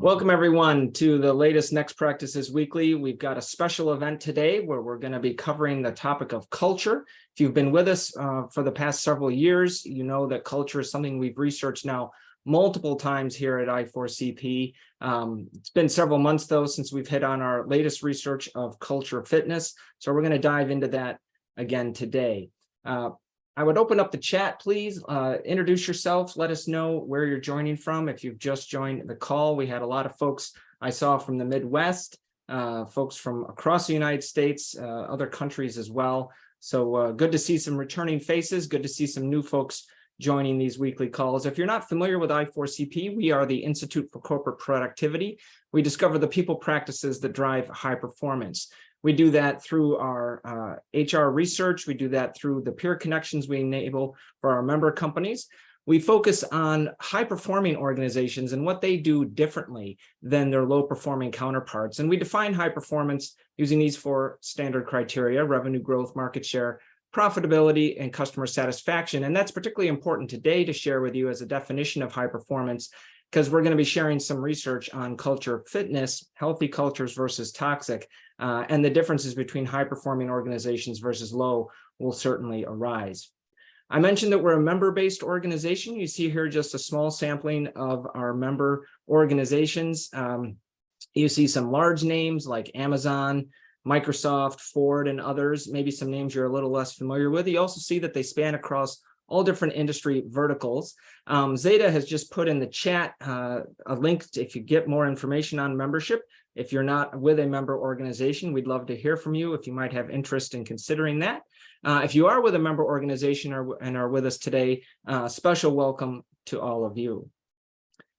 Welcome everyone to the latest Next Practices Weekly. We've got a special event today where we're going to be covering the topic of culture. If you've been with us for the past several years, you know that culture is something we've researched now multiple times here at I4CP. It's been several months though since we've hit on our latest research of culture fitness. So we're going to dive into that again today. I would open up the chat, please. Introduce yourself. Let us know where you're joining from. If you've just joined the call, we had a lot of folks I saw from the Midwest, folks from across the United States, other countries as well. So good to see some returning faces. Good to see some new folks joining these weekly calls. If you're not familiar with I4CP, we are the Institute for Corporate Productivity. We discover the people practices that drive high performance. We do that through our HR research. We do that through the peer connections we enable for our member companies. We focus on high-performing organizations and what they do differently than their low-performing counterparts. And we define high performance using these four standard criteria: revenue growth, market share, profitability, and customer satisfaction. And that's particularly important today to share with you as a definition of high performance, because we're going to be sharing some research on culture fitness, healthy cultures versus toxic, and the differences between high-performing organizations versus low will certainly arise. I mentioned that we're a member-based organization. You see here just a small sampling of our member organizations. You see some large names like Amazon, Microsoft, Ford, and others, maybe some names you're a little less familiar with. You also see that they span across all different industry verticals. Zeta has just put in the chat a link if you get more information on membership. If you're not with a member organization, we'd love to hear from you if you might have interest in considering that. If you are with a member organization and are with us today, special welcome to all of you.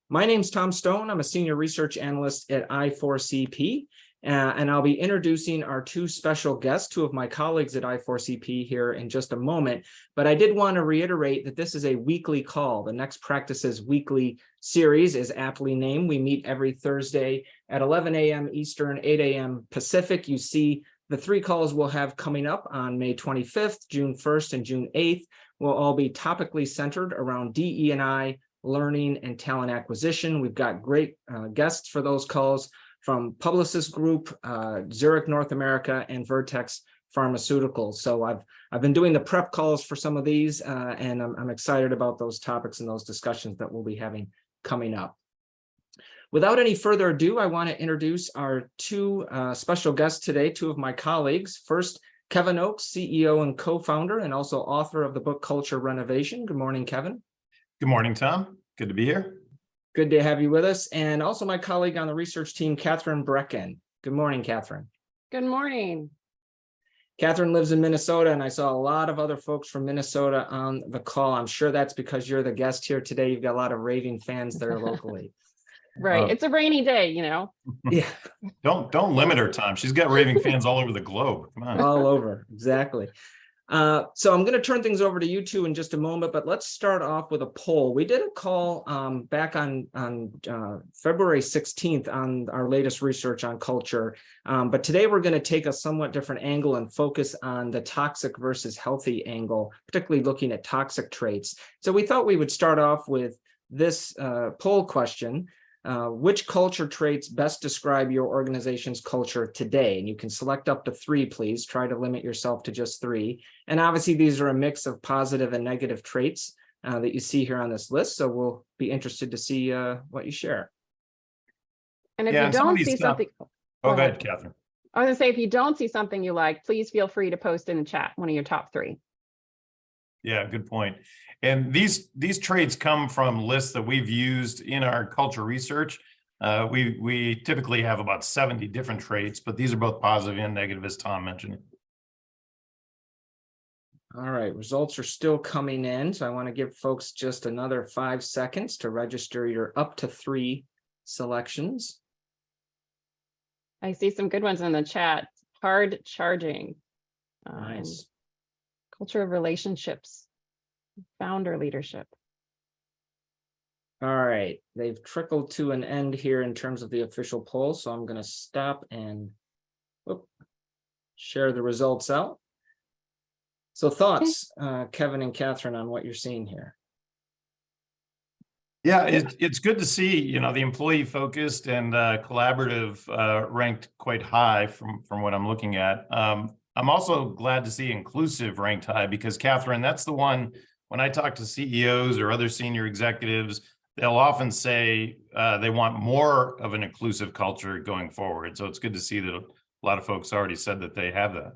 My name's Tom Stone. I'm a senior research analyst at I4CP. And I'll be introducing our two special guests, two of my colleagues at I4CP here in just a moment. But I did want to reiterate that this is a weekly call. The Next Practices Weekly series is aptly named. We meet every Thursday at 11 a.m. Eastern, 8 a.m. Pacific. You see the three calls we'll have coming up on May 25th, June 1st, and June 8th will all be topically centered around DE&I, learning, and talent acquisition. We've got great guests for those calls from Publicis Group, Zurich North America, and Vertex Pharmaceuticals. So I've been doing the prep calls for some of these, and I'm excited about those topics and those discussions that we'll be having coming up. Without any further ado, I want to introduce our two special guests today, two of my colleagues. First, Kevin Oakes, CEO and co-founder, and also author of the book Culture Renovation. Good morning, Kevin. Good morning, Tom. Good to be here. Good to have you with us. And also my colleague on the research team, Katheryn Brekken. Good morning, Katheryn. Good morning. Katheryn lives in Minnesota, and I saw a lot of other folks from Minnesota on the call. I'm sure that's because you're the guest here today. You've got a lot of raving fans there locally. Right. It's a rainy day, you know. Yeah. Don't limit her, Tom. She's got raving fans all over the globe. Come on. All over. Exactly. So I'm going to turn things over to you two in just a moment, but let's start off with a poll. We did a call back on February 16th on our latest research on culture, but today we're going to take a somewhat different angle and focus on the toxic versus healthy angle, particularly looking at toxic traits. So we thought we would start off with this poll question. Which culture traits best describe your organization's culture today? And you can select up to three, please. Try to limit yourself to just three. And obviously, these are a mix of positive and negative traits that you see here on this list. So we'll be interested to see what you share. And if you don't see something... Oh, go ahead, Katheryn. I was going to say, if you don't see something you like, please feel free to post in the chat one of your top three. Yeah, good point. And these traits come from lists that we've used in our culture research. We typically have about 70 different traits, but these are both positive and negative, as Tom mentioned. All right, results are still coming in, so I want to give folks just another 5 seconds to register your up to three selections. I see some good ones in the chat. Hard charging. Nice. Culture of relationships. Founder leadership. All right, they've trickled to an end here in terms of the official poll, so I'm going to stop and share the results out. So thoughts, Kevin and Katheryn, on what you're seeing here? Yeah, it's good to see, the employee focused and collaborative ranked quite high from what I'm looking at. I'm also glad to see inclusive ranked high because Katheryn, that's the one when I talk to CEOs or other senior executives, they'll often say they want more of an inclusive culture going forward. So it's good to see that a lot of folks already said that they have that.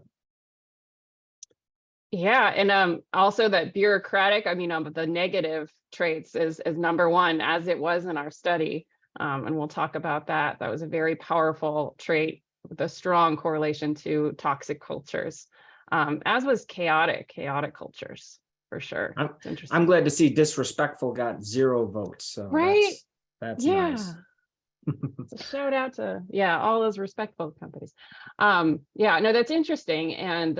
Yeah, and also that bureaucratic, the negative traits is number one, as it was in our study. And we'll talk about that. That was a very powerful trait with a strong correlation to toxic cultures, as was chaotic cultures, for sure. It's interesting. I'm glad to see disrespectful got 0 votes. So Right? that's Yeah. nice. It's a shout out to all those respectful companies. Yeah, no, that's interesting. And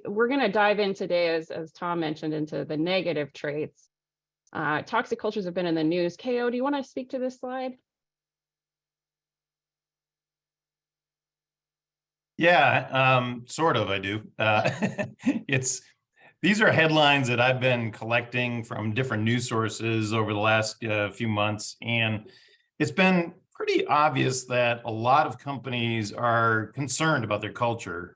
we're going to dive in today, as Tom mentioned, into the negative traits. Toxic cultures have been in the news. KO, do you want to speak to this slide? Yeah, sort of, I do. These are headlines that I've been collecting from different news sources over the last few months, and it's been pretty obvious that a lot of companies are concerned about their culture,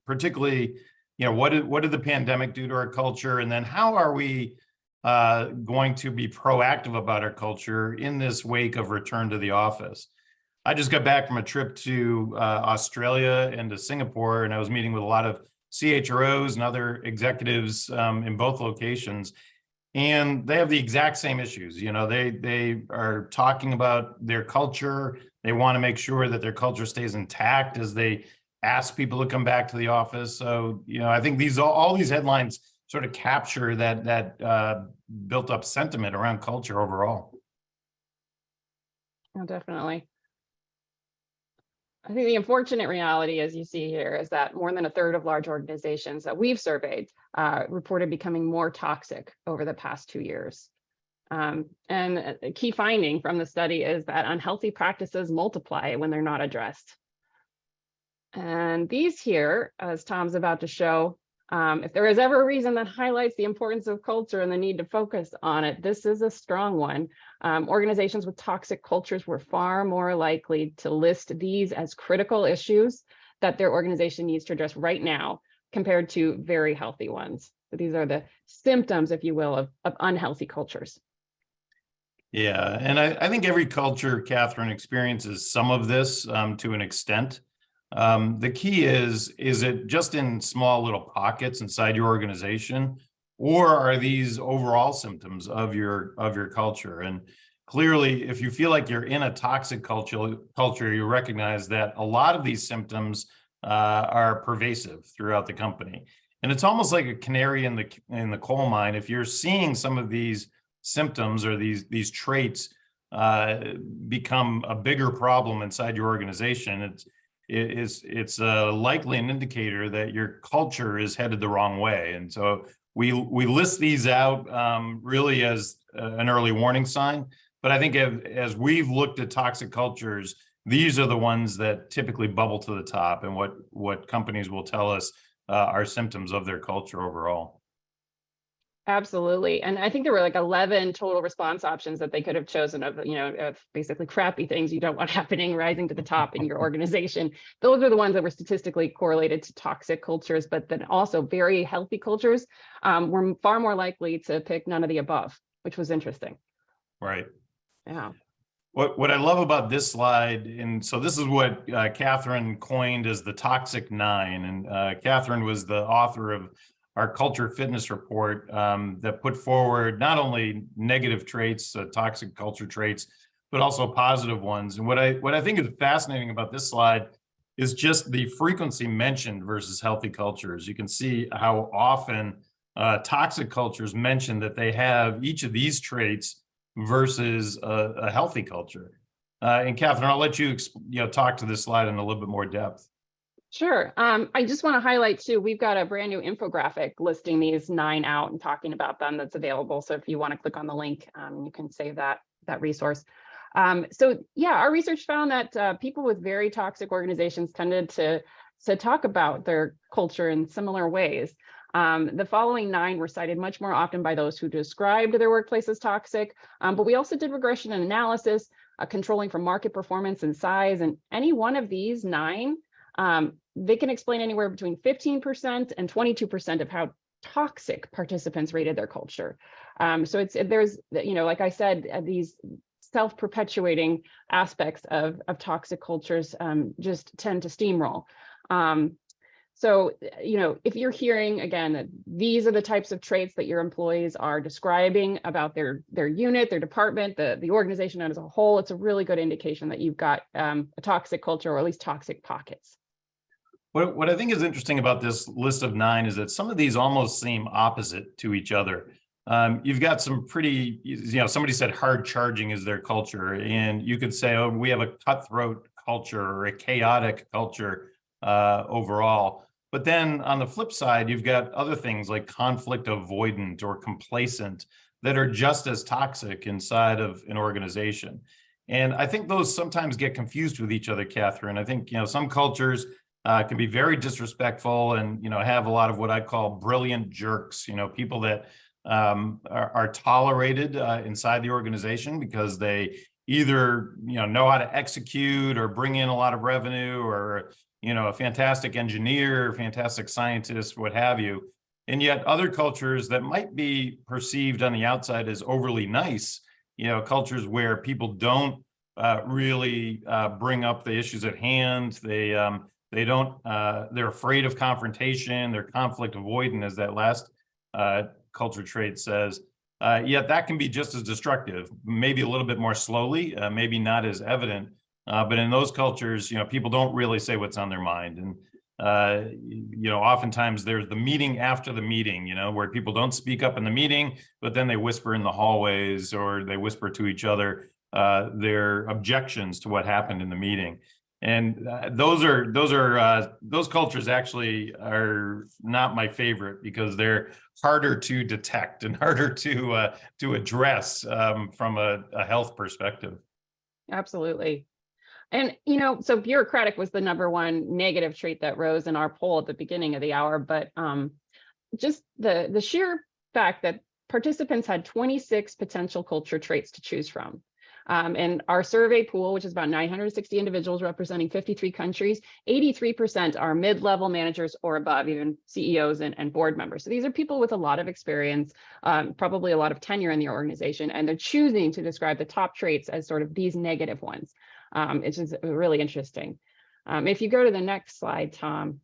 particularly, what did the pandemic do to our culture, and then how are we going to be proactive about our culture in this wake of return to the office? I just got back from a trip to Australia and to Singapore, and I was meeting with a lot of CHROs and other executives in both locations. And they have the exact same issues. They are talking about their culture. They want to make sure that their culture stays intact as they ask people to come back to the office. So, I think all these headlines sort of capture that built up sentiment around culture overall. Oh, definitely. I think the unfortunate reality, as you see here, is that more than a third of large organizations that we've surveyed reported becoming more toxic over the past 2 years. And a key finding from the study is that unhealthy practices multiply when they're not addressed. And these here, as Tom's about to show, if there is ever a reason that highlights the importance of culture and the need to focus on it, this is a strong one. Organizations with toxic cultures were far more likely to list these as critical issues that their organization needs to address right now compared to very healthy ones. So these are the symptoms, if you will, of unhealthy cultures. Yeah, and I think every culture, Katheryn, experiences some of this to an extent. The key is it just in small little pockets inside your organization, or are these overall symptoms of your culture? And clearly, if you feel like you're in a toxic culture, you recognize that a lot of these symptoms are pervasive throughout the company. And it's almost like a canary in the coal mine. If you're seeing some of these symptoms or these traits become a bigger problem inside your organization, it's likely an indicator that your culture is headed the wrong way. And so we list these out really as an early warning sign. But I think as we've looked at toxic cultures, these are the ones that typically bubble to the top and what companies will tell us are symptoms of their culture overall. Absolutely. And I think there were like 11 total response options that they could have chosen of basically crappy things you don't want happening, rising to the top in your organization. Those are the ones that were statistically correlated to toxic cultures, but then also very healthy cultures were far more likely to pick none of the above, which was interesting. Right. Yeah. What I love about this slide, and so this is what Katheryn coined as the toxic 9. And Katheryn was the author of our culture fitness report that put forward not only negative traits, toxic culture traits, but also positive ones. And what I think is fascinating about this slide is just the frequency mentioned versus healthy cultures. You can see how often toxic cultures mention that they have each of these traits versus a healthy culture. And Katheryn, I'll let you talk to this slide in a little bit more depth. Sure. I just want to highlight too, we've got a brand new infographic listing these 9 out and talking about them that's available. So if you want to click on the link, you can save that resource. So yeah, our research found that people with very toxic organizations tended to talk about their culture in similar ways. The following 9 were cited much more often by those who described their workplace as toxic, but we also did regression and analysis, controlling for market performance and size, and any one of these 9, they can explain anywhere between 15% and 22% of how toxic participants rated their culture. So there's, like I said, these self-perpetuating aspects of toxic cultures just tend to steamroll. So, if you're hearing, again, that these are the types of traits that your employees are describing about their unit, their department, the organization as a whole, it's a really good indication that you've got a toxic culture, or at least toxic pockets. What I think is interesting about this list of 9 is that some of these almost seem opposite to each other. You've got some pretty, somebody said hard charging is their culture, and you could say, oh, we have a cutthroat culture or a chaotic culture overall. But then on the flip side, you've got other things like conflict avoidant or complacent that are just as toxic inside of an organization. And I think those sometimes get confused with each other, Katheryn. I think, some cultures can be very disrespectful and, have a lot of what I call brilliant jerks, people that are tolerated inside the organization because they either, know how to execute or bring in a lot of revenue, or, a fantastic engineer, fantastic scientist, what have you. And yet other cultures that might be perceived on the outside as overly nice, cultures where people don't really bring up the issues at hand. They don't, they're afraid of confrontation, they're conflict avoidant, as that last culture trait says. Yet that can be just as destructive, maybe a little bit more slowly, maybe not as evident. But in those cultures, people don't really say what's on their mind. And, oftentimes there's the meeting after the meeting, where people don't speak up in the meeting, but then they whisper in the hallways, or they whisper to each other their objections to what happened in the meeting. And those cultures actually are not my favorite, because they're harder to detect and harder to address from a health perspective. Absolutely. And, so bureaucratic was the #1 negative trait that rose in our poll at the beginning of the hour, but just the sheer fact that participants had 26 potential culture traits to choose from. And our survey pool, which is about 960 individuals representing 53 countries, 83% are mid-level managers or above, even CEOs and board members. So these are people with a lot of experience, probably a lot of tenure in the organization, and they're choosing to describe the top traits as sort of these negative ones. It's just really interesting. If you go to the next slide, Tom.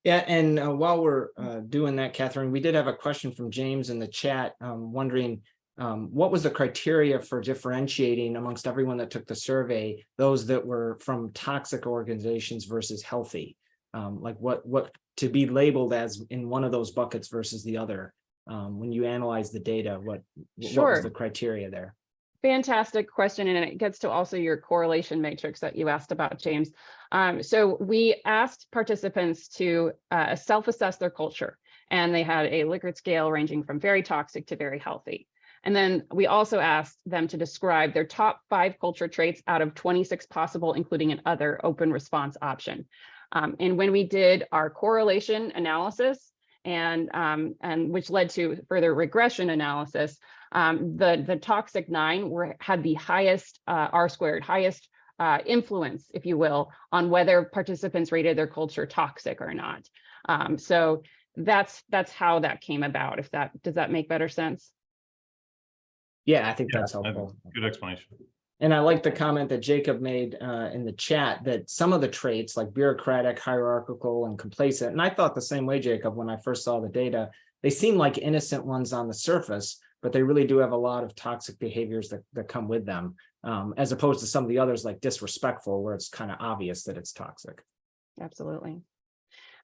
Yeah, and while we're doing that, Katheryn, we did have a question from James in the chat, wondering what was the criteria for differentiating amongst everyone that took the survey, those that were from toxic organizations versus healthy, like what to be labeled as in one of those buckets versus the other. When you analyze the data, what was the criteria there? Fantastic question, and it gets to also your correlation matrix that you asked about, James. So we asked participants to self-assess their culture, and they had a Likert scale ranging from very toxic to very healthy. And then we also asked them to describe their top 5 culture traits out of 26 possible, including an other open response option. And when we did our correlation analysis, and which led to further regression analysis, the toxic 9 had the highest R-squared, highest influence, if you will, on whether participants rated their culture toxic or not. So that's how that came about. Does that make better sense? Yeah, I think that's helpful. Good explanation. And I like the comment that Jacob made in the chat that some of the traits like bureaucratic, hierarchical, and complacent, and I thought the same way, Jacob, when I first saw the data, they seem like innocent ones on the surface, but they really do have a lot of toxic behaviors that come with them, as opposed to some of the others like disrespectful, where it's kind of obvious that it's toxic. Absolutely.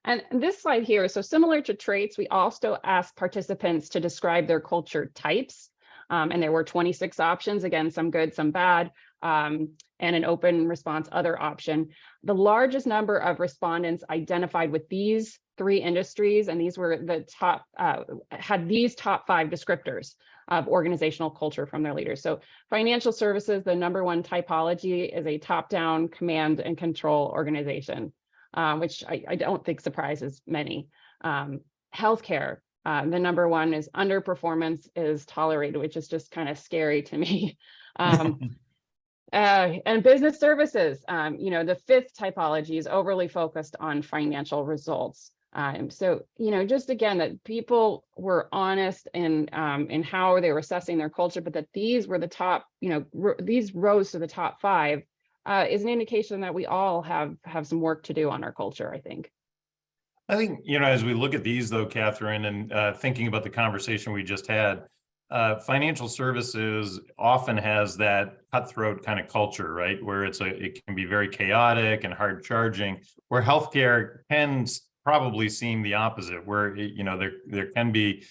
And this slide here, so similar to traits, we also asked participants to describe their culture types. And there were 26 options, again, some good, some bad, and an open response other option. The largest number of respondents identified with these 3 industries, and these were the top, had these top 5 descriptors of organizational culture from their leaders. So financial services, the #1 typology is a top-down command and control organization, which I don't think surprises many. Healthcare, the number one is underperformance is tolerated, which is just kind of scary to me. And business services, the fifth typology is overly focused on financial results. So, just again, that people were honest in how they were assessing their culture, but that these were the top, these rose to the top five is an indication that we all have some work to do on our culture, I think. I think, as we look at these though, Katheryn, and thinking about the conversation we just had, financial services often has that cutthroat kind of culture, right? Where it can be very chaotic and hard charging, where healthcare tends probably seem the opposite, where there can be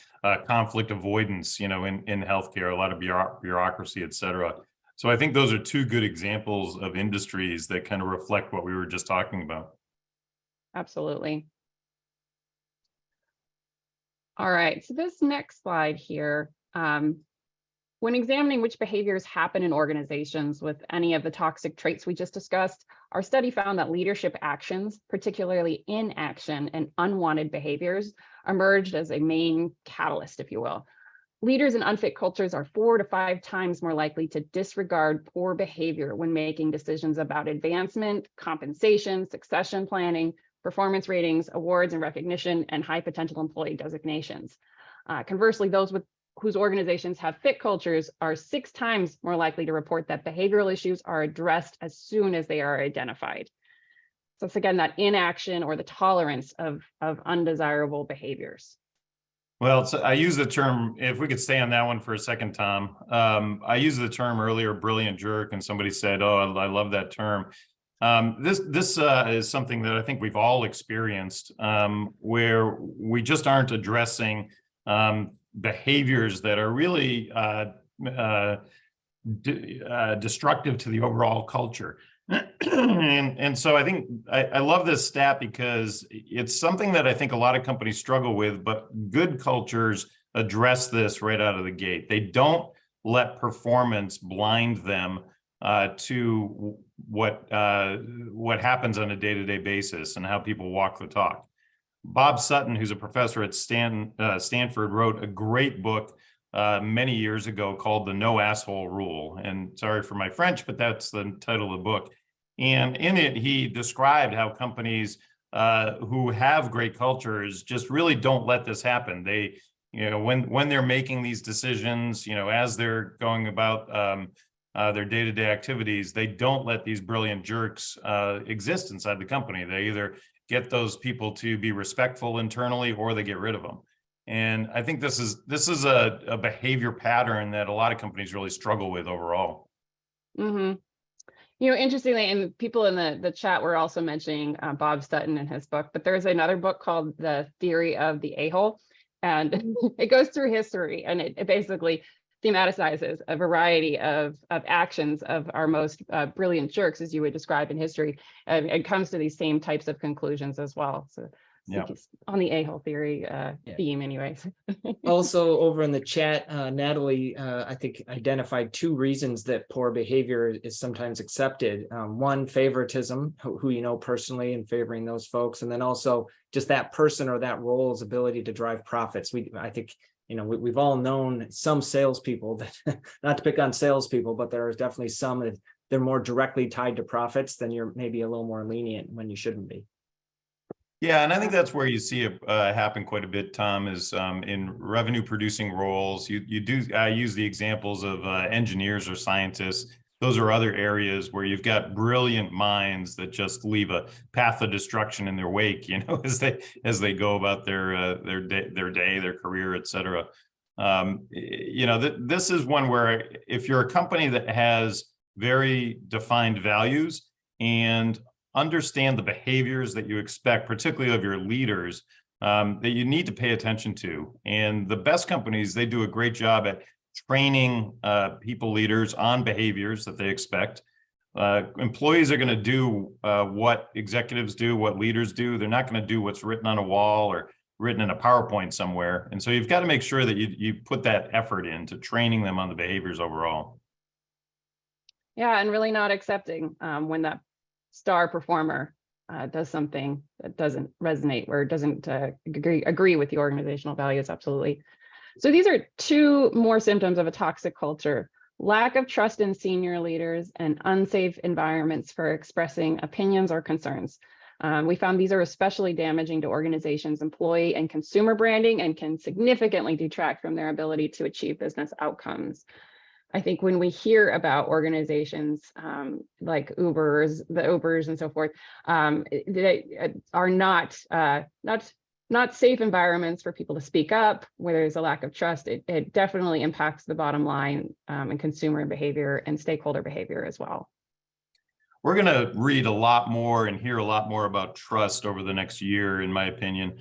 conflict avoidance, in healthcare, a lot of bureaucracy, et cetera. So I think those are two good examples of industries that kind of reflect what we were just talking about. Absolutely. All right, so this next slide here, when examining which behaviors happen in organizations with any of the toxic traits we just discussed, our study found that leadership actions, particularly inaction and unwanted behaviors, emerged as a main catalyst, if you will. Leaders in unfit cultures are 4 to 5 times more likely to disregard poor behavior when making decisions about advancement, compensation, succession planning, performance ratings, awards and recognition, and high potential employee designations. Conversely, those whose organizations have fit cultures are 6 times more likely to report that behavioral issues are addressed as soon as they are identified. So it's again that inaction or the tolerance of undesirable behaviors. Well, so I use the term, if we could stay on that one for a second, Tom. I used the term earlier, brilliant jerk, and somebody said, "Oh, I love that term." This is something that I think we've all experienced, where we just aren't addressing behaviors that are really destructive to the overall culture. and so I think I love this stat because it's something that I think a lot of companies struggle with, but good cultures address this right out of the gate. They don't let performance blind them to what happens on a day-to-day basis and how people walk the talk. Bob Sutton, who's a professor at Stanford, wrote a great book many years ago called The No Asshole Rule. And sorry for my French, but that's the title of the book. And in it, he described how companies who have great cultures just really don't let this happen. They, when they're making these decisions, as they're going about their day-to-day activities, they don't let these brilliant jerks exist inside the company. They either get those people to be respectful internally or they get rid of them. And I think this is a behavior pattern that a lot of companies really struggle with overall. Mm-hmm. Interestingly, and people in the chat were also mentioning Bob Sutton in his book, but there's another book called The Theory of the A-Hole, and it goes through history, and it basically thematicizes a variety of actions of our most brilliant jerks, as you would describe in history, and it comes to these same types of conclusions as well. So yeah, on the A-hole theory theme anyways. Also over in the chat, Natalie, I think identified 2 reasons that poor behavior is sometimes accepted. One, favoritism, who you know personally and favoring those folks. And then also just that person or that role's ability to drive profits. I think, we've all known some salespeople that, not to pick on salespeople, but there are definitely some that they're more directly tied to profits, then you're maybe a little more lenient when you shouldn't be. Yeah, and I think that's where you see it happen quite a bit, Tom, is in revenue producing roles. You do use the examples of engineers or scientists. Those are other areas where you've got brilliant minds that just leave a path of destruction in their wake, as they go about their day, their career, et cetera. This is one where if you're a company that has very defined values and understand the behaviors that you expect, particularly of your leaders, that you need to pay attention to. And the best companies, they do a great job at training people leaders on behaviors that they expect. Employees are going to do what executives do, what leaders do. They're not going to do what's written on a wall or written in a PowerPoint somewhere. And so you've got to make sure that you put that effort into training them on the behaviors overall. Yeah, and really not accepting when that star performer does something that doesn't resonate or doesn't agree with the organizational values. Absolutely. So these are two more symptoms of a toxic culture: lack of trust in senior leaders and unsafe environments for expressing opinions or concerns. We found these are especially damaging to organizations' employee and consumer branding and can significantly detract from their ability to achieve business outcomes. I think when we hear about organizations like the Ubers and so forth, they are not safe environments for people to speak up, where there's a lack of trust, it definitely impacts the bottom line and consumer behavior and stakeholder behavior as well. We're going to read a lot more and hear a lot more about trust over the next year, in my opinion,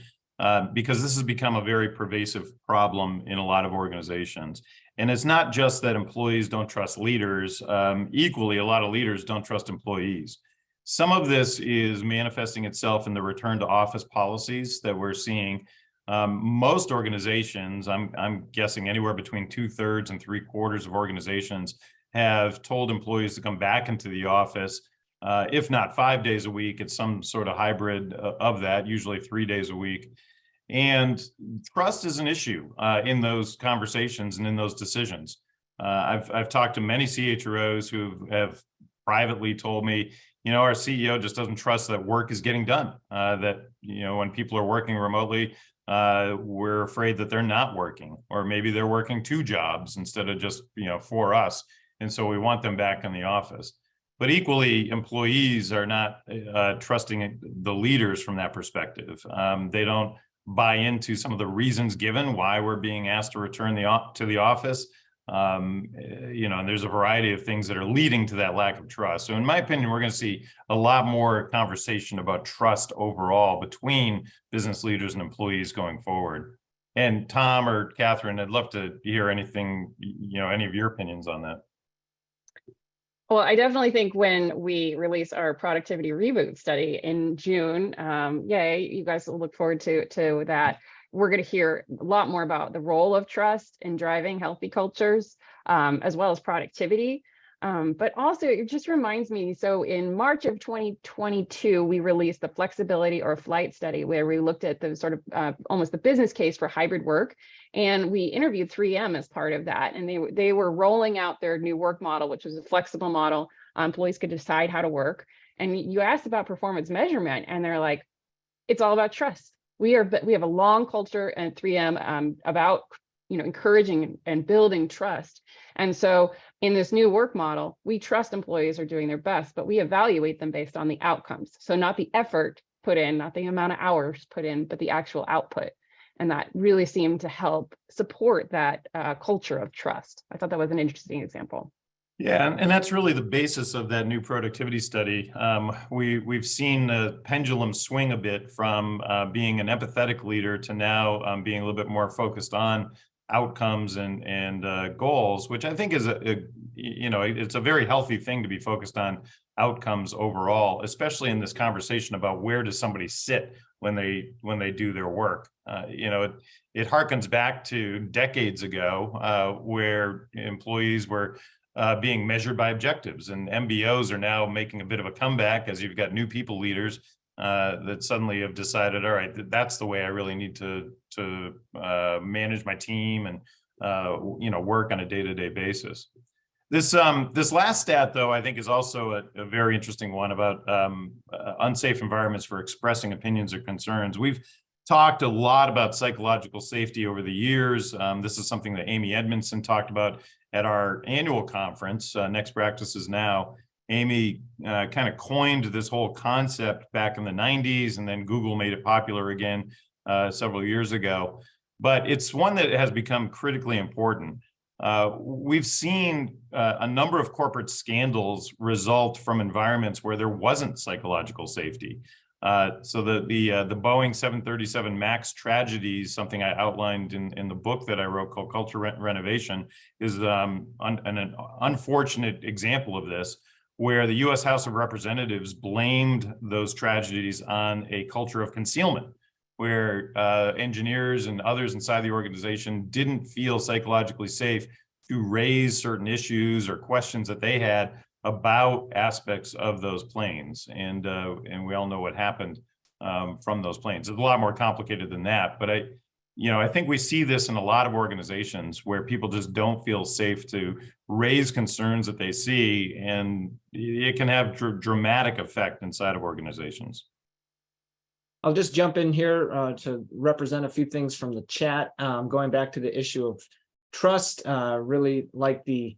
because this has become a very pervasive problem in a lot of organizations. And it's not just that employees don't trust leaders. Equally, a lot of leaders don't trust employees. Some of this is manifesting itself in the return to office policies that we're seeing. Most organizations, I'm guessing anywhere between 2/3 and 3/4 of organizations, have told employees to come back into the office, if not 5 days a week, it's some sort of hybrid of that, usually 3 days a week. And trust is an issue in those conversations and in those decisions. I've talked to many CHROs who have privately told me, our CEO just doesn't trust that work is getting done, that, when people are working remotely, we're afraid that they're not working, or maybe they're working 2 jobs instead of just, for us. And so we want them back in the office. But equally, employees are not trusting the leaders from that perspective. They don't buy into some of the reasons given why we're being asked to return to the office. And there's a variety of things that are leading to that lack of trust. So in my opinion, we're going to see a lot more conversation about trust overall between business leaders and employees going forward. And Tom or Katheryn, I'd love to hear anything, any of your opinions on that. Well, I definitely think when we release our productivity reboot study in June, yay, you guys will look forward to that. We're going to hear a lot more about the role of trust in driving healthy cultures, as well as productivity. But also, it just reminds me, so in March of 2022, we released the flexibility or flight study, where we looked at the sort of almost the business case for hybrid work. And we interviewed 3M as part of that. And they were rolling out their new work model, which was a flexible model. Employees could decide how to work. And you asked about performance measurement, and they're like, it's all about trust. We have a long culture at 3M about encouraging and building trust. And so in this new work model, we trust employees are doing their best, but we evaluate them based on the outcomes. So not the effort put in, not the amount of hours put in, but the actual output. And that really seemed to help support that culture of trust. I thought that was an interesting example. Yeah, and that's really the basis of that new productivity study. We've seen the pendulum swing a bit from being an empathetic leader to now being a little bit more focused on outcomes and goals, which I think is it's a very healthy thing to be focused on outcomes overall, especially in this conversation about where does somebody sit when they do their work. It harkens back to decades ago where employees were being measured by objectives, and MBOs are now making a bit of a comeback as you've got new people leaders that suddenly have decided, all right, that's the way I really need to manage my team and work on a day-to-day basis. This last stat, though, I think is also a very interesting one about unsafe environments for expressing opinions or concerns. We've talked a lot about psychological safety over the years. This is something that Amy Edmondson talked about at our annual conference, Next Practices Now. Amy kind of coined this whole concept back in the 90s, and then Google made it popular again several years ago. But it's one that has become critically important. We've seen a number of corporate scandals result from environments where there wasn't psychological safety. So the Boeing 737 MAX tragedy, something I outlined in the book that I wrote called Culture Renovation, is an unfortunate example of this, where the U.S. House of Representatives blamed those tragedies on a culture of concealment, where engineers and others inside the organization didn't feel psychologically safe to raise certain issues or questions that they had about aspects of those planes, and we all know what happened from those planes. It's a lot more complicated than that, but I think we see this in a lot of organizations where people just don't feel safe to raise concerns that they see, and it can have dramatic effect inside of organizations. I'll just jump in here to represent a few things from the chat. Going back to the issue of trust, really like the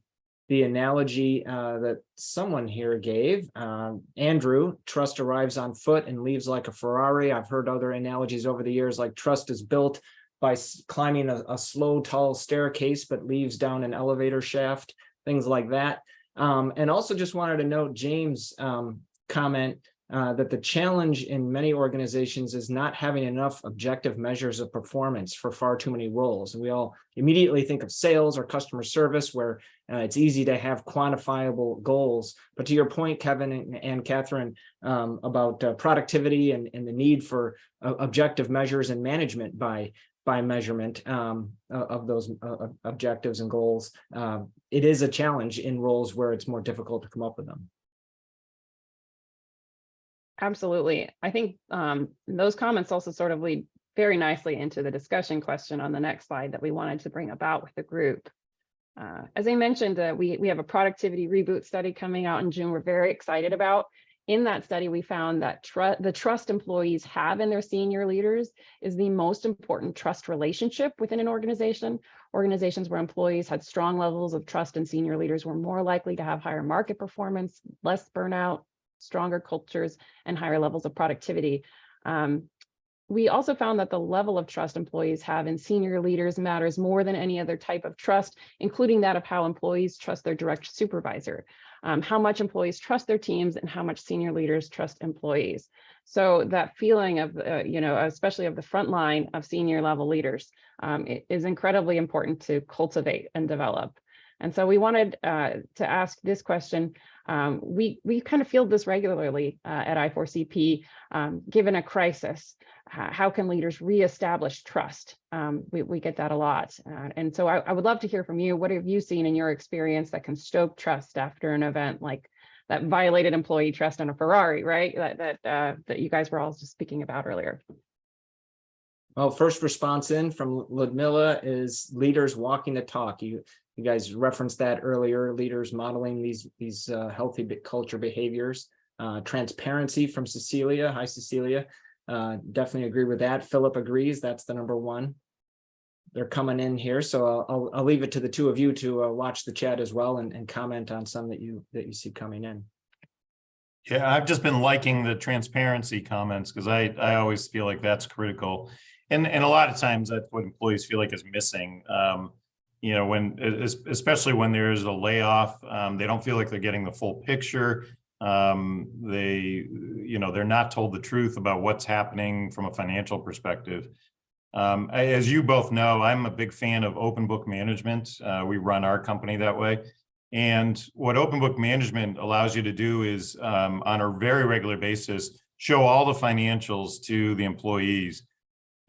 analogy that someone here gave. Andrew, trust arrives on foot and leaves like a Ferrari. I've heard other analogies over the years, like trust is built by climbing a slow, tall staircase, but leaves down an elevator shaft, things like that. And also just wanted to note James' comment that the challenge in many organizations is not having enough objective measures of performance for far too many roles. And we all immediately think of sales or customer service, where it's easy to have quantifiable goals. But to your point, Kevin and Katheryn, about productivity and the need for objective measures and management by measurement of those objectives and goals, it is a challenge in roles where it's more difficult to come up with them. Absolutely. I think those comments also sort of lead very nicely into the discussion question on the next slide that we wanted to bring about with the group. As I mentioned, we have a productivity reboot study coming out in June we're very excited about. In that study, we found that the trust employees have in their senior leaders is the most important trust relationship within an organization. Organizations where employees had strong levels of trust in senior leaders were more likely to have higher market performance, less burnout, stronger cultures, and higher levels of productivity. We also found that the level of trust employees have in senior leaders matters more than any other type of trust, including that of how employees trust their direct supervisor, how much employees trust their teams, and how much senior leaders trust employees. So that feeling of, especially of the front line of senior level leaders is incredibly important to cultivate and develop. And so we wanted to ask this question. We kind of field this regularly at I4CP. Given a crisis, how can leaders reestablish trust? We get that a lot. And so I would love to hear from you. What have you seen in your experience that can stoke trust after an event like that violated employee trust on a Ferrari, right? That you guys were all just speaking about earlier. Well, first response in from Ludmilla is leaders walking the talk. You guys referenced that earlier, leaders modeling these healthy culture behaviors. Transparency from Cecilia. Hi, Cecilia. Definitely agree with that. Philip agrees. That's the number one. They're coming in here, so I'll leave it to the two of you to watch the chat as well and comment on some that you see coming in. Yeah, I've just been liking the transparency comments because I always feel like that's critical. And a lot of times that's what employees feel like is missing. Especially when there's a layoff, they don't feel like they're getting the full picture. They're not told the truth about what's happening from a financial perspective. As you both know, I'm a big fan of open book management. We run our company that way. And what open book management allows you to do is on a very regular basis, show all the financials to the employees.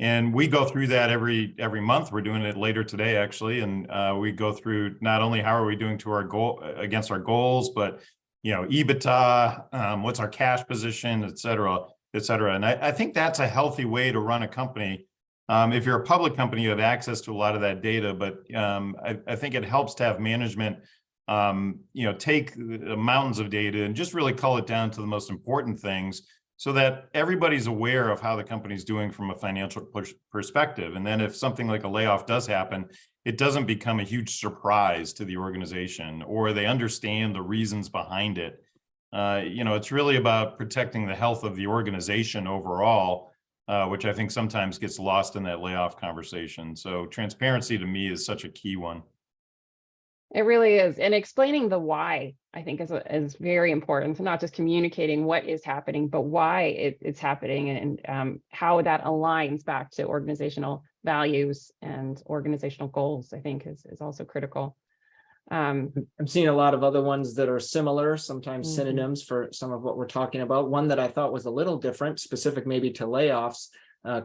And we go through that every month. We're doing it later today, actually. And we go through not only how are we doing to our goal against our goals, but EBITDA, what's our cash position, et cetera, et cetera. And I think that's a healthy way to run a company. If you're a public company, you have access to a lot of that data, but I think it helps to have management, take the mountains of data and just really cull it down to the most important things so that everybody's aware of how the company's doing from a financial perspective. And then if something like a layoff does happen, it doesn't become a huge surprise to the organization, or they understand the reasons behind it. It's really about protecting the health of the organization overall, which I think sometimes gets lost in that layoff conversation. So transparency to me is such a key one. It really is. And explaining the why, I think, is very important. So not just communicating what is happening, but why it's happening and how that aligns back to organizational values and organizational goals, I think is also critical. I'm seeing a lot of other ones that are similar, sometimes synonyms for some of what we're talking about. One that I thought was a little different, specific maybe to layoffs.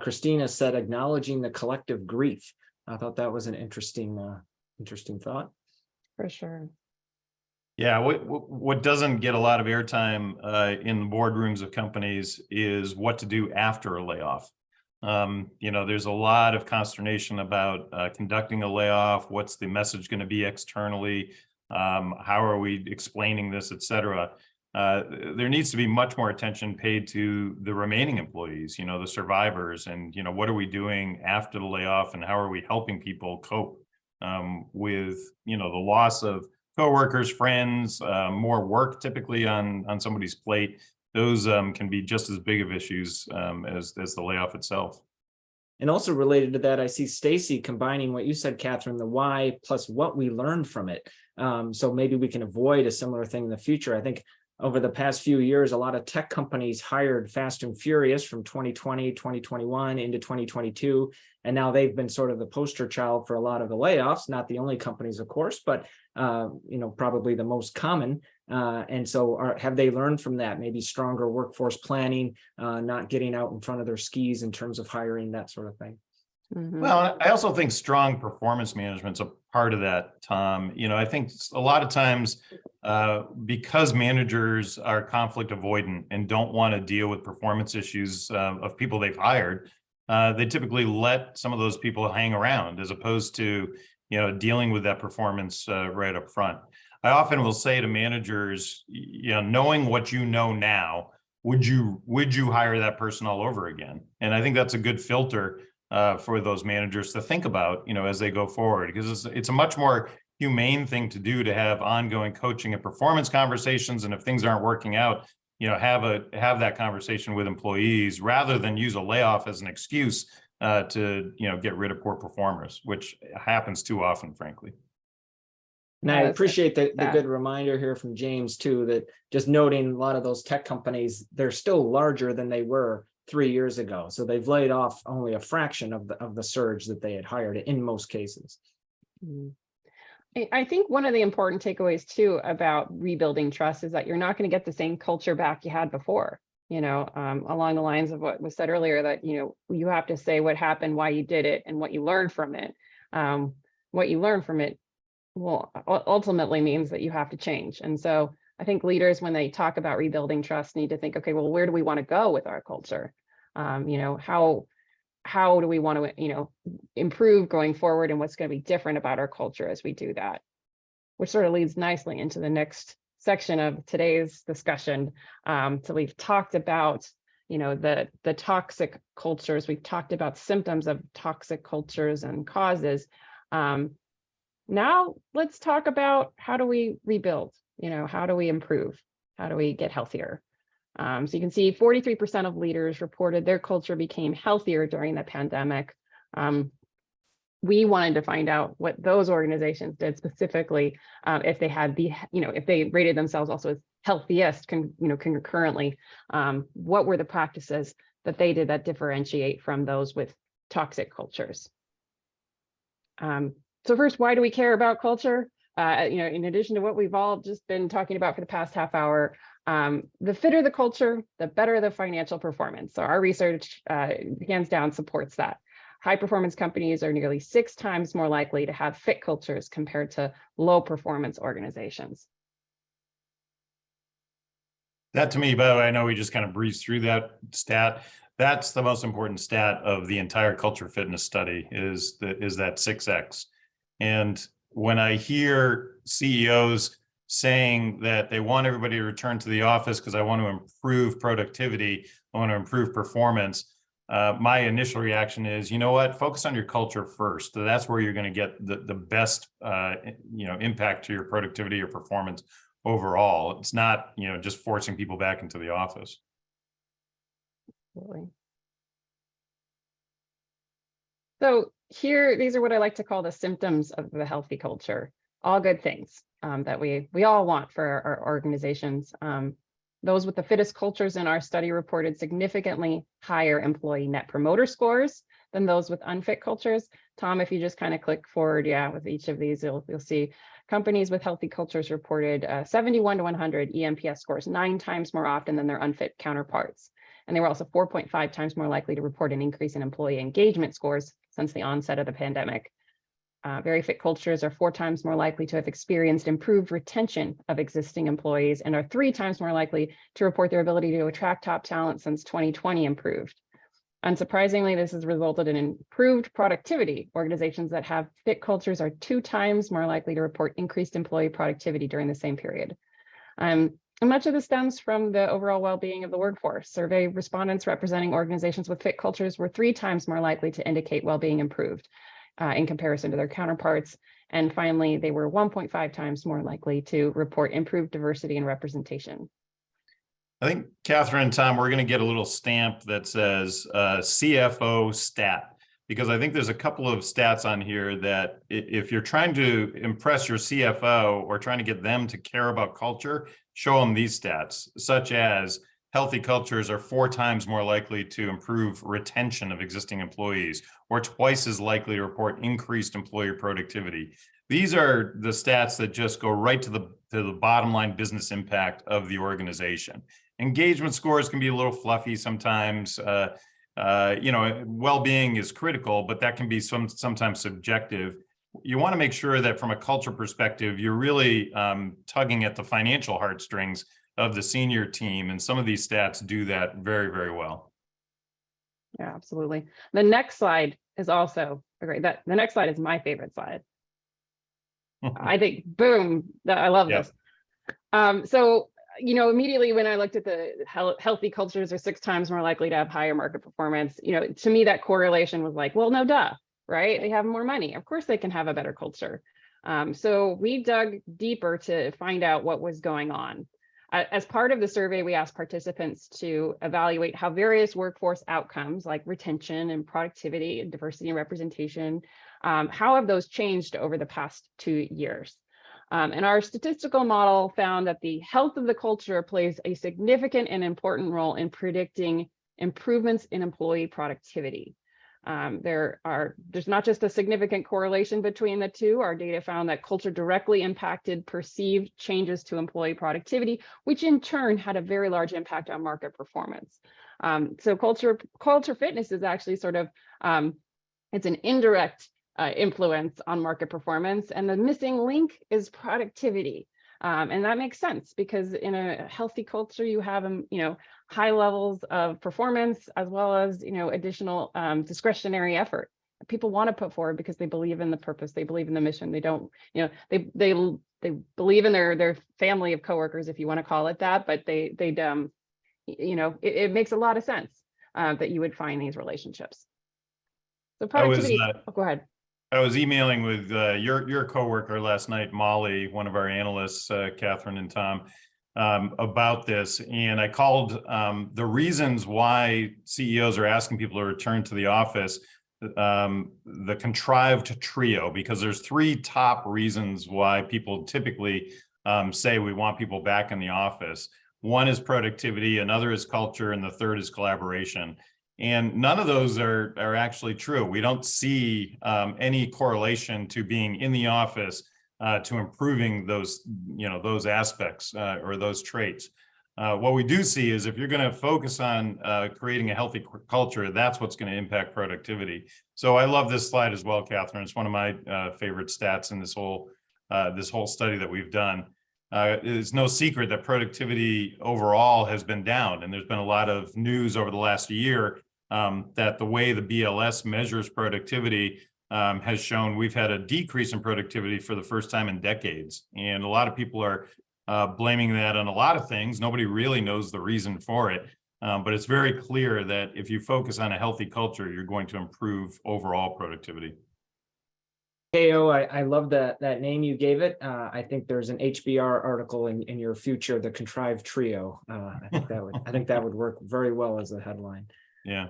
Christina said, acknowledging the collective grief. I thought that was an interesting thought. For sure. Yeah, what doesn't get a lot of airtime in the boardrooms of companies is what to do after a layoff. There's a lot of consternation about conducting a layoff. What's the message going to be externally? How are we explaining this, et cetera? There needs to be much more attention paid to the remaining employees, the survivors, and, what are we doing after the layoff, and how are we helping people cope with, the loss of coworkers, friends, more work typically on somebody's plate. Those can be just as big of issues as the layoff itself. And also related to that, I see Stacy combining what you said, Katheryn, the why plus what we learned from it. So maybe we can avoid a similar thing in the future. I think over the past few years, a lot of tech companies hired fast and furious from 2020, 2021 into 2022. And now they've been sort of the poster child for a lot of the layoffs, not the only companies, of course, but probably the most common. And so have they learned from that? Maybe stronger workforce planning, not getting out in front of their skis in terms of hiring, that sort of thing. Mhm. Well, I also think strong performance management's a part of that, Tom. I think a lot of times because managers are conflict avoidant and don't want to deal with performance issues of people they've hired, they typically let some of those people hang around as opposed to, dealing with that performance right up front. I often will say to managers, knowing what you know now, would you hire that person all over again? And I think that's a good filter for those managers to think about, as they go forward, because it's a much more humane thing to do, to have ongoing coaching and performance conversations. And if things aren't working out, have that conversation with employees rather than use a layoff as an excuse to get rid of poor performers, which happens too often, frankly. And I appreciate the good reminder here from James too, that just noting a lot of those tech companies, they're still larger than they were 3 years ago. So they've laid off only a fraction of the surge that they had hired in most cases. I think one of the important takeaways too about rebuilding trust is that you're not going to get the same culture back you had before, along the lines of what was said earlier, that, you have to say what happened, why you did it, and what you learned from it. What you learn from it will ultimately means that you have to change. And so I think leaders, when they talk about rebuilding trust, need to think, okay, well, where do we want to go with our culture? How do we want to, improve going forward, and what's going to be different about our culture as we do that? Which sort of leads nicely into the next section of today's discussion. So we've talked about, the toxic cultures. We've talked about symptoms of toxic cultures and causes. Now let's talk about, how do we rebuild? How do we improve? How do we get healthier? So you can see 43% of leaders reported their culture became healthier during the pandemic. We wanted to find out what those organizations did specifically, if they had if they rated themselves also as healthiest, concurrently, what were the practices that they did that differentiate from those with toxic cultures? So first, why do we care about culture? In addition to what we've all just been talking about for the past half hour, the fitter the culture, the better the financial performance. So our research hands down supports that. High performance companies are nearly 6 times more likely to have fit cultures compared to low performance organizations. That, to me, by the way, I know we just kind of breezed through that stat. That's the most important stat of the entire culture fitness study, is that 6X. And when I hear CEOs saying that they want everybody to return to the office because I want to improve productivity, I want to improve performance, my initial reaction is, you know what, focus on your culture first. That's where you're going to get the best impact to your productivity or performance overall. It's not just forcing people back into the office. Absolutely. So here, these are what I like to call the symptoms of the healthy culture. All good things that we all want for our organizations. Those with the fittest cultures in our study reported significantly higher employee net promoter scores than those with unfit cultures. Tom, if you just kind of click forward, with each of these, you'll see companies with healthy cultures reported 71 to 100 ENPS scores 9 times more often than their unfit counterparts. And they were also 4.5 times more likely to report an increase in employee engagement scores since the onset of the pandemic. Very fit cultures are 4 times more likely to have experienced improved retention of existing employees and are 3 times more likely to report their ability to attract top talent since 2020 improved. Unsurprisingly, this has resulted in improved productivity. Organizations that have fit cultures are 2 times more likely to report increased employee productivity during the same period. And much of this stems from the overall well-being of the workforce. Survey respondents representing organizations with fit cultures were 3 times more likely to indicate well-being improved in comparison to their counterparts. And finally, they were 1.5 times more likely to report improved diversity and representation. I think, Katheryn and Tom, we're going to get a little stamp that says CFO stat, because I think there's a couple of stats on here that if you're trying to impress your CFO or trying to get them to care about culture, show them these stats, such as healthy cultures are 4 times more likely to improve retention of existing employees, or twice as likely to report increased employee productivity. These are the stats that just go right to the bottom line business impact of the organization. Engagement scores can be a little fluffy sometimes. Well-being is critical, but that can be sometimes subjective. You want to make sure that from a culture perspective, you're really tugging at the financial heartstrings of the senior team. And some of these stats do that very, very well. Yeah, absolutely. The next slide is also great. The next slide is my favorite slide. I think, boom, I love this. So, immediately when I looked at the healthy cultures are 6 times more likely to have higher market performance, to me, that correlation was like, well, no, duh, right? They have more money. Of course, they can have a better culture. So we dug deeper to find out what was going on. As part of the survey, we asked participants to evaluate how various workforce outcomes like retention and productivity and diversity and representation, how have those changed over the past 2 years? And our statistical model found that the health of the culture plays a significant and important role in predicting improvements in employee productivity. There's not just a significant correlation between the two. Our data found that culture directly impacted perceived changes to employee productivity, which in turn had a very large impact on market performance. So culture fitness is actually sort of, it's an indirect influence on market performance, and the missing link is productivity. And that makes sense because in a healthy culture, you have, high levels of performance as well as, additional discretionary effort. People want to put forward because they believe in the purpose, they believe in the mission. They don't, they believe in their family of coworkers, if you want to call it that, but it makes a lot of sense that you would find these relationships. So productivity. Go ahead. I was emailing with your coworker last night, Molly, one of our analysts, Katheryn and Tom, about this. And I called the reasons why CEOs are asking people to return to the office, the contrived trio, because there's 3 top reasons why people typically say we want people back in the office. One is productivity, another is culture, and the third is collaboration. And none of those are actually true. We don't see any correlation to being in the office to improving those aspects or those traits. What we do see is if you're going to focus on creating a healthy culture, that's what's going to impact productivity. So I love this slide as well, Katheryn. It's one of my favorite stats in this whole study that we've done. It's no secret that productivity overall has been down, and there's been a lot of news over the last year that the way the BLS measures productivity has shown we've had a decrease in productivity for the first time in decades. And a lot of people are blaming that on a lot of things. Nobody really knows the reason for it, but it's very clear that if you focus on a healthy culture, you're going to improve overall productivity. KO, I love that name you gave it. I think there's an HBR article in your future, the contrived trio. I think that would work very well as a headline. Yeah.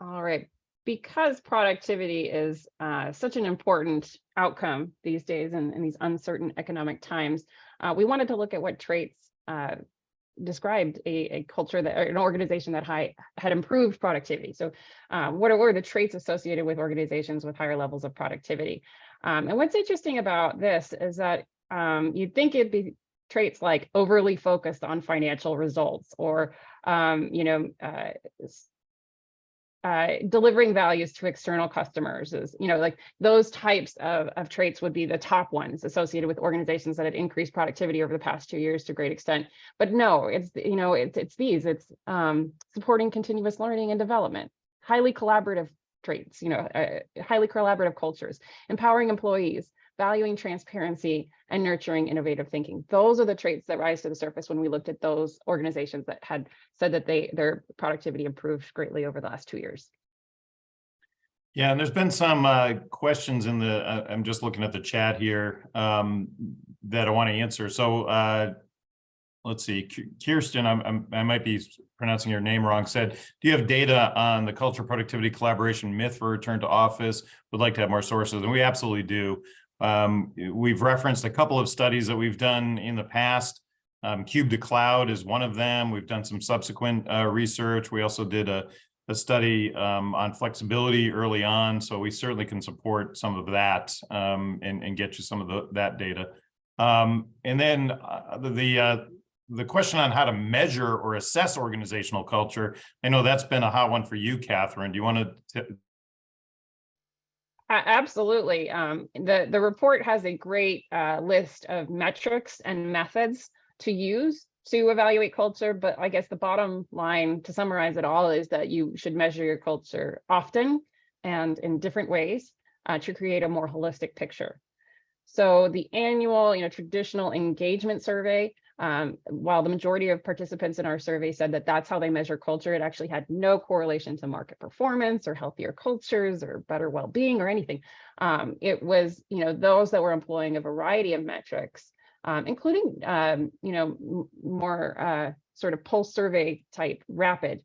All right. Because productivity is such an important outcome these days in these uncertain economic times, we wanted to look at what traits described a culture that, or an organization that had improved productivity. So what were the traits associated with organizations with higher levels of productivity? And what's interesting about this is that you'd think it'd be traits like overly focused on financial results, or delivering values to external customers is, like those types of traits would be the top ones associated with organizations that had increased productivity over the past 2 years to a great extent. But no, it's, it's supporting continuous learning and development, highly collaborative traits, highly collaborative cultures, empowering employees, valuing transparency, and nurturing innovative thinking. Those are the traits that rise to the surface when we looked at those organizations that had said that their productivity improved greatly over the last 2 years. Yeah, and there's been some questions in the, I'm just looking at the chat here that I want to answer. So let's see, Kirsten, I might be pronouncing your name wrong, said, do you have data on the culture, productivity, collaboration myth for return to office? Would like to have more sources, and we absolutely do. We've referenced a couple of studies that we've done in the past. Cube to Cloud is one of them. We've done some subsequent research. We also did a study on flexibility early on, so we certainly can support some of that and get you some of that data. And then the question on how to measure or assess organizational culture, I know that's been a hot one for you, Katheryn. Do you want to? Absolutely. The report has a great list of metrics and methods to use to evaluate culture, but I guess the bottom line to summarize it all is that you should measure your culture often and in different ways to create a more holistic picture. So the annual, traditional engagement survey, while the majority of participants in our survey said that that's how they measure culture, it actually had no correlation to market performance or healthier cultures or better well-being or anything. It was, those that were employing a variety of metrics, including, more sort of pulse survey type rapid,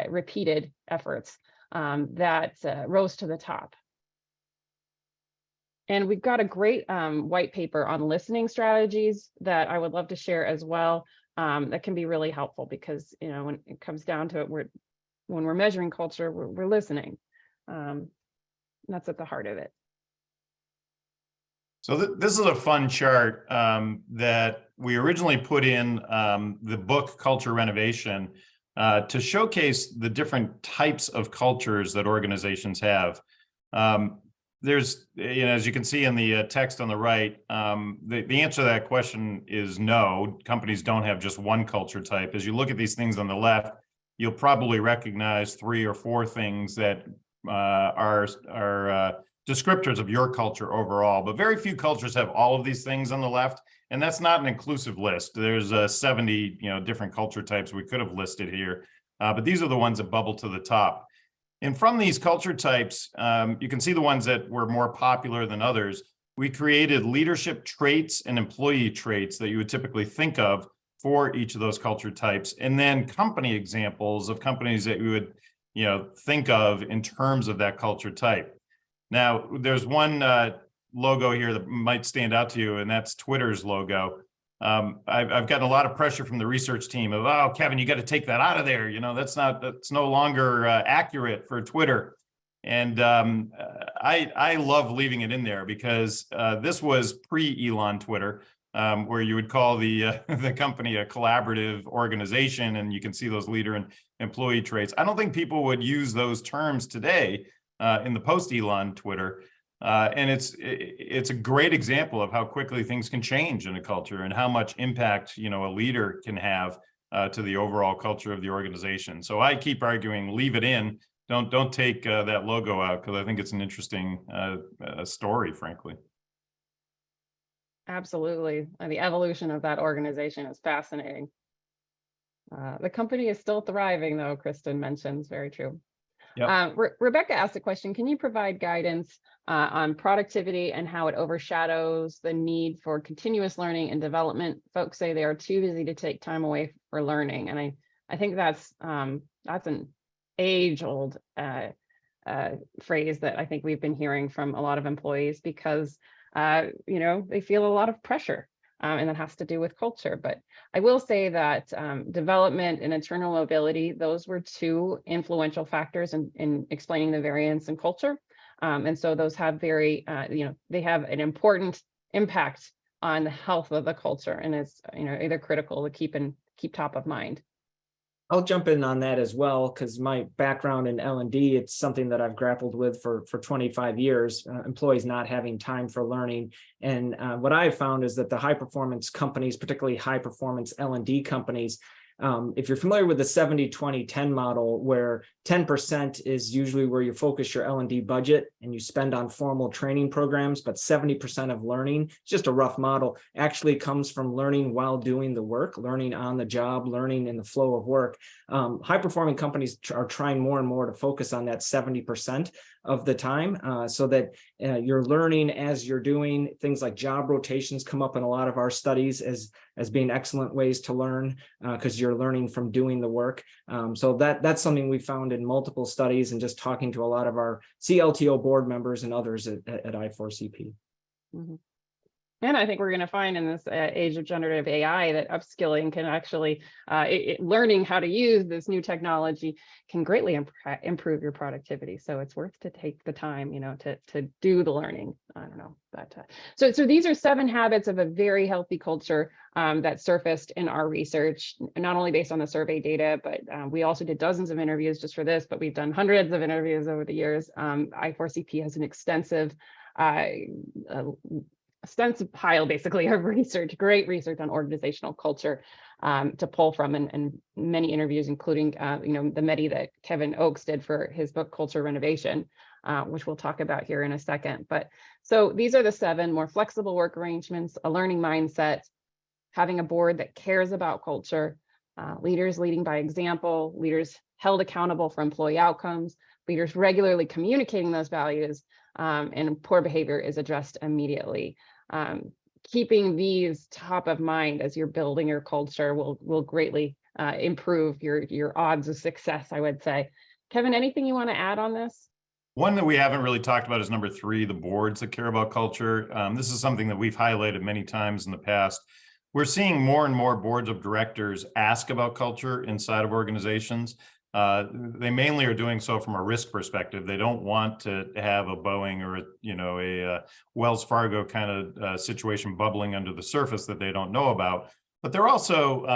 repeated efforts that rose to the top. And we've got a great white paper on listening strategies that I would love to share as well. That can be really helpful because, when it comes down to it, when we're measuring culture, we're listening. That's at the heart of it. So this is a fun chart that we originally put in the book Culture Renovation to showcase the different types of cultures that organizations have. There's, as you can see in the text on the right, the answer to that question is no. Companies don't have just one culture type. As you look at these things on the left, you'll probably recognize 3 or 4 things that are descriptors of your culture overall. But very few cultures have all of these things on the left, and that's not an inclusive list. There's 70 different culture types we could have listed here, but these are the ones that bubble to the top. And from these culture types, you can see the ones that were more popular than others. We created leadership traits and employee traits that you would typically think of for each of those culture types, and then company examples of companies that you would think of in terms of that culture type. Now, there's one logo here that might stand out to you, and that's Twitter's logo. I've gotten a lot of pressure from the research team of, oh, Kevin, you got to take that out of there. That's no longer accurate for Twitter. And I love leaving it in there because this was pre-Elon Twitter, where you would call the company a collaborative organization, and you can see those leader and employee traits. I don't think people would use those terms today in the post-Elon Twitter. And it's a great example of how quickly things can change in a culture and how much impact a leader can have to the overall culture of the organization. So I keep arguing, leave it in. Don't take that logo out, because I think it's an interesting story, frankly. Absolutely, and the evolution of that organization is fascinating. The company is still thriving, though. Kristen mentions, very true. Yep. Rebecca asked a question, can you provide guidance on productivity and how it overshadows the need for continuous learning and development? Folks say they are too busy to take time away for learning. And I think that's an age-old phrase that I think we've been hearing from a lot of employees because, they feel a lot of pressure. And that has to do with culture. But I will say that development and internal mobility, those were 2 influential factors in explaining the variance in culture. And so those have they have an important impact on the health of the culture, and it's either critical to keep top of mind. I'll jump in on that as well, because my background in L&D, it's something that I've grappled with for 25 years, employees not having time for learning. And what I've found is that the high performance companies, particularly high performance L&D companies, if you're familiar with the 70-20-10 model, where 10% is usually where you focus your L&D budget and you spend on formal training programs, but 70% of learning, just a rough model, actually comes from learning while doing the work, learning on the job, learning in the flow of work. High performing companies are trying more and more to focus on that 70% of the time, so that you're learning as you're doing. Things like job rotations come up in a lot of our studies as being excellent ways to learn, because you're learning from doing the work. So that's something we found in multiple studies and just talking to a lot of our CLTO board members and others at I4CP. Mm-hmm. And I think we're going to find in this age of generative AI that upskilling can actually, learning how to use this new technology can greatly improve your productivity. So it's worth to take the time, to do the learning. I don't know, but so these are 7 habits of a very healthy culture that surfaced in our research, not only based on the survey data, but we also did dozens of interviews just for this, but we've done hundreds of interviews over the years. I4CP has an extensive pile basically of research, great research on organizational culture to pull from, and many interviews, including the many that Kevin Oakes did for his book Culture Renovation, which we'll talk about here in a second. But so these are the 7: more flexible work arrangements, a learning mindset, having a board that cares about culture, leaders leading by example, leaders held accountable for employee outcomes, leaders regularly communicating those values, and poor behavior is addressed immediately. Keeping these top of mind as you're building your culture will greatly improve your odds of success, I would say. Kevin, anything you want to add on this? One that we haven't really talked about is number 3, the boards that care about culture. This is something that we've highlighted many times in the past. We're seeing more and more boards of directors ask about culture inside of organizations. They mainly are doing so from a risk perspective. They don't want to have a Boeing or a Wells Fargo kind of situation bubbling under the surface that they don't know about. But they're also,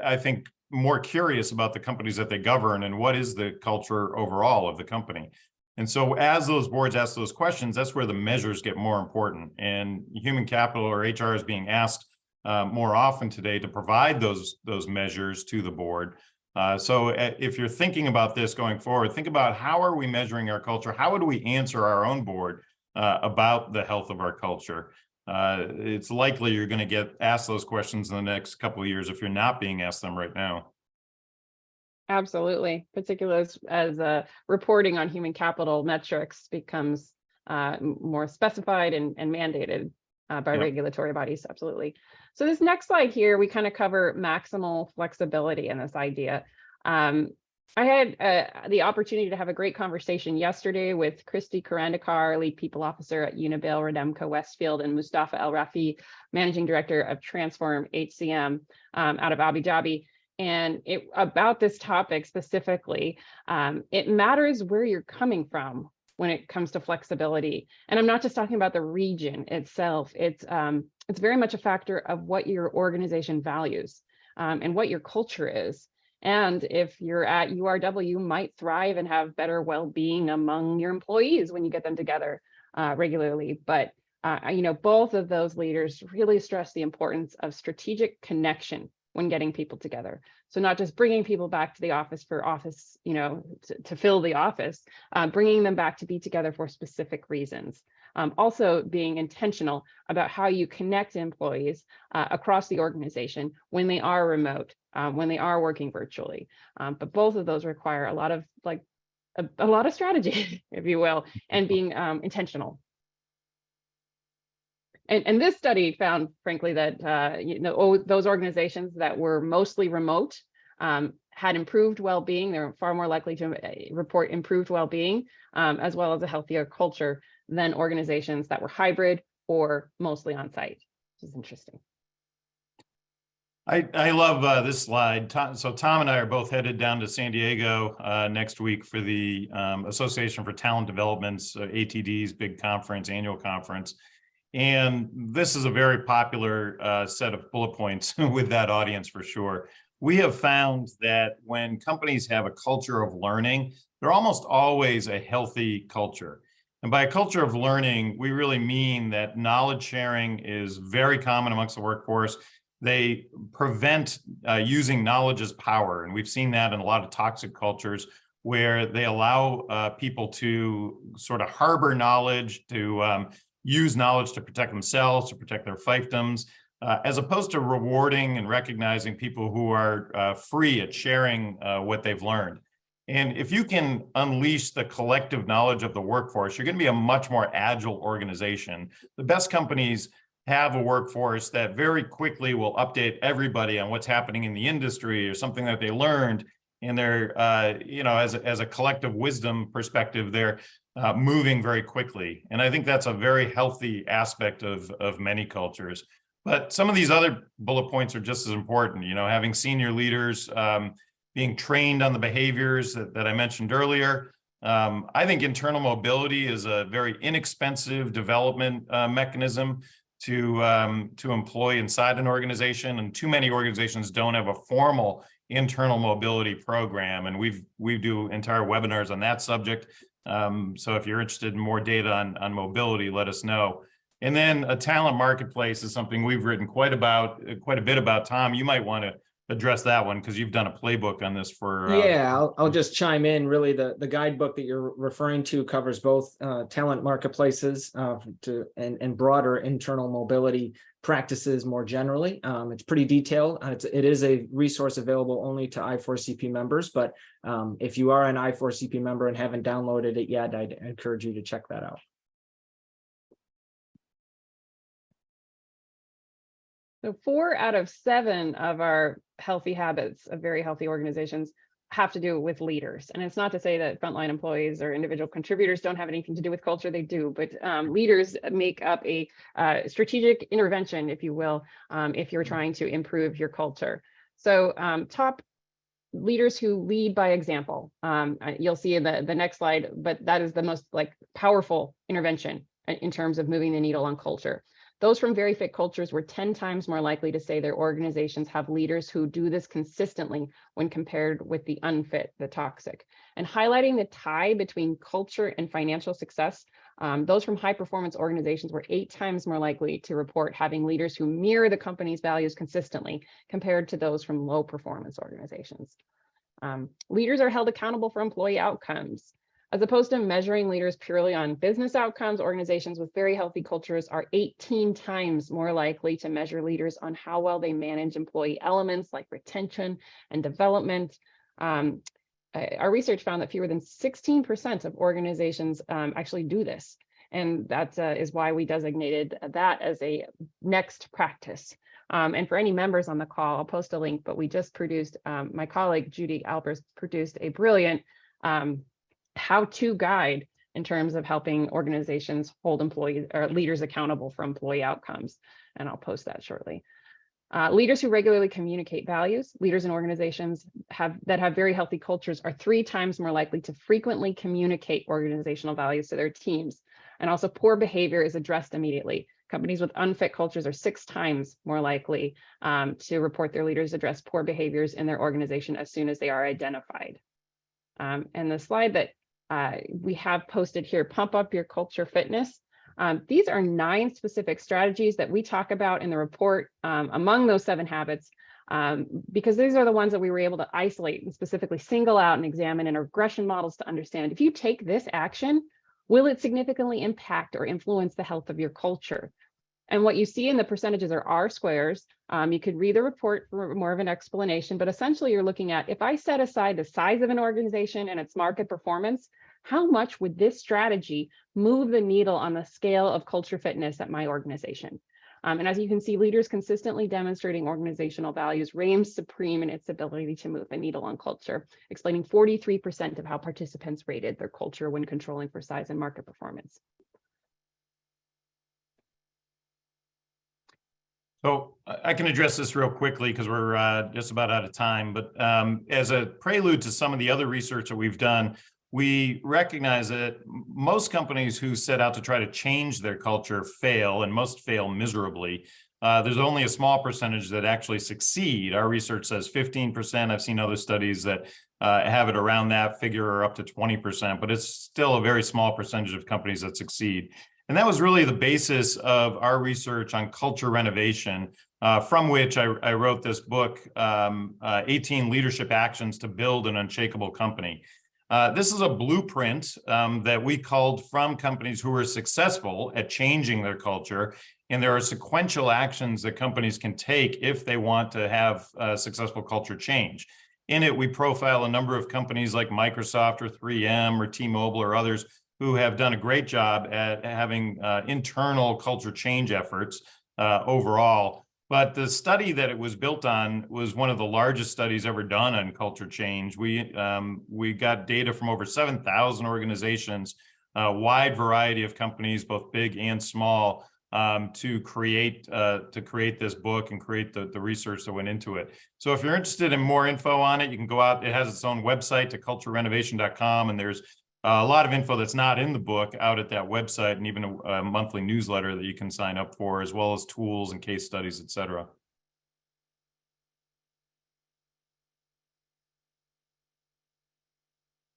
I think, more curious about the companies that they govern and what is the culture overall of the company. And so as those boards ask those questions, that's where the measures get more important. And human capital or HR is being asked more often today to provide those measures to the board. So if you're thinking about this going forward, think about how are we measuring our culture? How would we answer our own board about the health of our culture? It's likely you're going to get asked those questions in the next couple of years if you're not being asked them right now. Absolutely, particularly as reporting on human capital metrics becomes more specified and mandated by regulatory bodies. Absolutely. So this next slide here, we kind of cover maximal flexibility in this idea. I had the opportunity to have a great conversation yesterday with Christy Karandikar, lead people officer at Unveiled Redemco Westfield, and Mustafa El Rafi, managing director of Transform HCM out of Abu Dhabi. And about this topic specifically, it matters where you're coming from when it comes to flexibility. And I'm not just talking about the region itself. It's very much a factor of what your organization values and what your culture is. And if you're at URW, you might thrive and have better well-being among your employees when you get them together regularly. But both of those leaders really stress the importance of strategic connection when getting people together. So not just bringing people back to the office for office, to fill the office, bringing them back to be together for specific reasons. Also being intentional about how you connect employees across the organization when they are remote, when they are working virtually. But both of those require a lot of a lot of strategy, if you will, and being intentional. And this study found, frankly, that those organizations that were mostly remote had improved well-being. They're far more likely to report improved well-being, as well as a healthier culture than organizations that were hybrid or mostly on-site, which is interesting. I love this slide. So Tom and I are both headed down to San Diego next week for the Association for Talent Development's ATD's big conference, annual conference. And this is a very popular set of bullet points with that audience for sure. we have found that when companies have a culture of learning, they're almost always a healthy culture. And by a culture of learning, we really mean that knowledge sharing is very common amongst the workforce. They prevent using knowledge as power. And we've seen that in a lot of toxic cultures where they allow people to sort of harbor knowledge, to use knowledge to protect themselves, to protect their fiefdoms, as opposed to rewarding and recognizing people who are free at sharing what they've learned. And if you can unleash the collective knowledge of the workforce, you're going to be a much more agile organization. The best companies have a workforce that very quickly will update everybody on what's happening in the industry or something that they learned. And they're, you know, as a collective wisdom perspective, they're moving very quickly. And I think that's a very healthy aspect of many cultures. But some of these other bullet points are just as important, you know, having senior leaders being trained on the behaviors that I mentioned earlier. I think internal mobility is a very inexpensive development mechanism to employ inside an organization, and too many organizations don't have a formal internal mobility program, and we do entire webinars on that subject. So if you're interested in more data on mobility, let us know. And then a talent marketplace is something we've written quite a bit about. Tom, you might want to address that one because you've done a playbook on this for. Yeah, I'll just chime in. Really, the guidebook that you're referring to covers both talent marketplaces and broader internal mobility practices more generally. It's pretty detailed. It is a resource available only to I4CP members, but if you are an I4CP member and haven't downloaded it yet, I'd encourage you to check that out. So 4 out of 7 of our healthy habits of very healthy organizations have to do with leaders. And it's not to say that frontline employees or individual contributors don't have anything to do with culture, they do, but leaders make up a strategic intervention, if you will, if you're trying to improve your culture. So top leaders who lead by example. You'll see in the next slide, but that is the most powerful intervention in terms of moving the needle on culture. Those from very fit cultures were 10 times more likely to say their organizations have leaders who do this consistently when compared with the unfit, the toxic. And highlighting the tie between culture and financial success, those from high performance organizations were 8 times more likely to report having leaders who mirror the company's values consistently compared to those from low performance organizations. Leaders are held accountable for employee outcomes. As opposed to measuring leaders purely on business outcomes, organizations with very healthy cultures are 18 times more likely to measure leaders on how well they manage employee elements like retention and development. Our research found that fewer than 16% of organizations actually do this. And that is why we designated that as a next practice. And for any members on the call, I'll post a link, but we just produced, my colleague Judy Alpers produced a brilliant how-to guide in terms of helping organizations hold employees or leaders accountable for employee outcomes. And I'll post that shortly. Leaders who regularly communicate values, leaders in organizations that have very healthy cultures are 3 times more likely to frequently communicate organizational values to their teams. And also poor behavior is addressed immediately. Companies with unfit cultures are 6 times more likely to report their leaders address poor behaviors in their organization as soon as they are identified. And the slide that we have posted here, pump up your culture fitness. These are 9 specific strategies that we talk about in the report among those 7 habits, because these are the ones that we were able to isolate and specifically single out and examine in regression models to understand if you take this action, will it significantly impact or influence the health of your culture? And what you see in the percentages are R squares. You could read the report for more of an explanation, but essentially you're looking at, if I set aside the size of an organization and its market performance, how much would this strategy move the needle on the scale of culture fitness at my organization? And as you can see, leaders consistently demonstrating organizational values reigns supreme in its ability to move the needle on culture, explaining 43% of how participants rated their culture when controlling for size and market performance. So I can address this real quickly because we're just about out of time, but as a prelude to some of the other research that we've done, we recognize that most companies who set out to try to change their culture fail, and most fail miserably. there's only a small percentage that actually succeed. Our research says 15%. I've seen other studies that have it around that figure or up to 20%, but it's still a very small percentage of companies that succeed. And that was really the basis of our research on culture renovation, from which I wrote this book, 18 Leadership Actions to Build an Unshakable Company. This is a blueprint that we culled from companies who were successful at changing their culture. And there are sequential actions that companies can take if they want to have a successful culture change. In it, we profile a number of companies like Microsoft or 3M or T-Mobile or others who have done a great job at having internal culture change efforts overall. But the study that it was built on was one of the largest studies ever done on culture change. We got data from over 7,000 organizations, a wide variety of companies, both big and small, to create this book and create the research that went into it. So if you're interested in more info on it, you can go out. It has its own website to culturerenovation.com, and there's a lot of info that's not in the book out at that website, and even a monthly newsletter that you can sign up for, as well as tools and case studies, et cetera.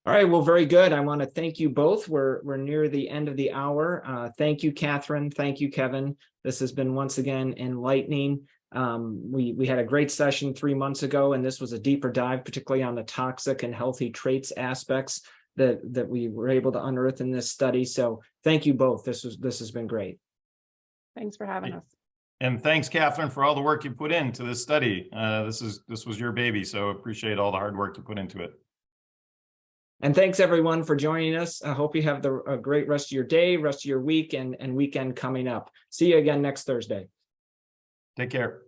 All right, well, very good. I want to thank you both. We're near the end of the hour. Thank you, Katheryn. Thank you, Kevin. This has been once again enlightening. We had a great session 3 months ago, and this was a deeper dive, particularly on the toxic and healthy traits aspects that we were able to unearth in this study. So thank you both. This has been great. Thanks for having us. And thanks, Katheryn, for all the work you put into this study. This was your baby, so appreciate all the hard work you put into it. And thanks everyone for joining us. I hope you have a great rest of your day, rest of your week, and weekend coming up. See you again next Thursday. Take care.